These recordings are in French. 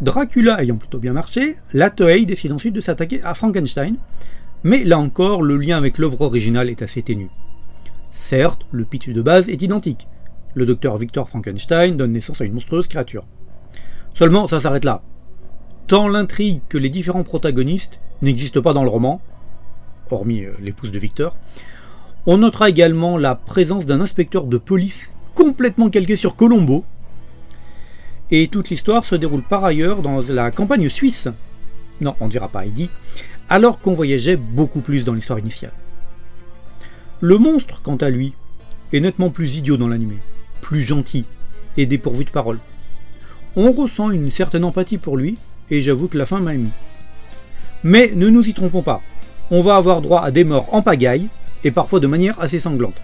Dracula ayant plutôt bien marché, la Toei décide ensuite de s'attaquer à Frankenstein, mais là encore, le lien avec l'œuvre originale est assez ténu. Certes, le pitch de base est identique. Le docteur Victor Frankenstein donne naissance à une monstrueuse créature. Seulement, ça s'arrête là. Tant l'intrigue que les différents protagonistes n'existent pas dans le roman, hormis l'épouse de Victor. On notera également la présence d'un inspecteur de police complètement calqué sur Columbo. Et toute l'histoire se déroule par ailleurs dans la campagne suisse. Non, on ne dira pas Heidi, alors qu'on voyageait beaucoup plus dans l'histoire initiale. Le monstre, quant à lui, est nettement plus idiot dans l'animé, plus gentil et dépourvu de paroles. On ressent une certaine empathie pour lui, et j'avoue que la fin m'a ému. Mais ne nous y trompons pas, on va avoir droit à des morts en pagaille, et parfois de manière assez sanglante.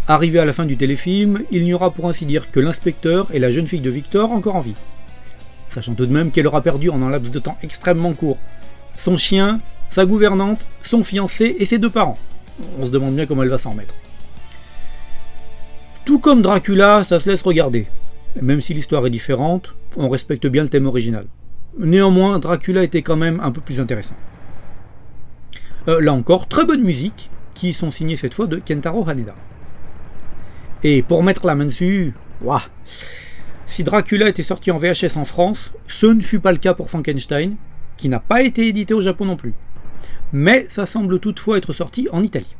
Arrivé à la fin du téléfilm, il n'y aura pour ainsi dire que l'inspecteur et la jeune fille de Victor encore en vie. Sachant tout de même qu'elle aura perdu en un laps de temps extrêmement court son chien, sa gouvernante, son fiancé et ses 2 parents. On se demande bien comment elle va s'en remettre. Tout comme Dracula, ça se laisse regarder. Même si l'histoire est différente, on respecte bien le thème original. Néanmoins, Dracula était quand même un peu plus intéressant. Là encore, très bonne musique, qui sont signées cette fois de Kentaro Haneda. Et pour mettre la main dessus, waouh, si Dracula était sorti en VHS en France, ce ne fut pas le cas pour Frankenstein, qui n'a pas été édité au Japon non plus. Mais ça semble toutefois être sorti en Italie.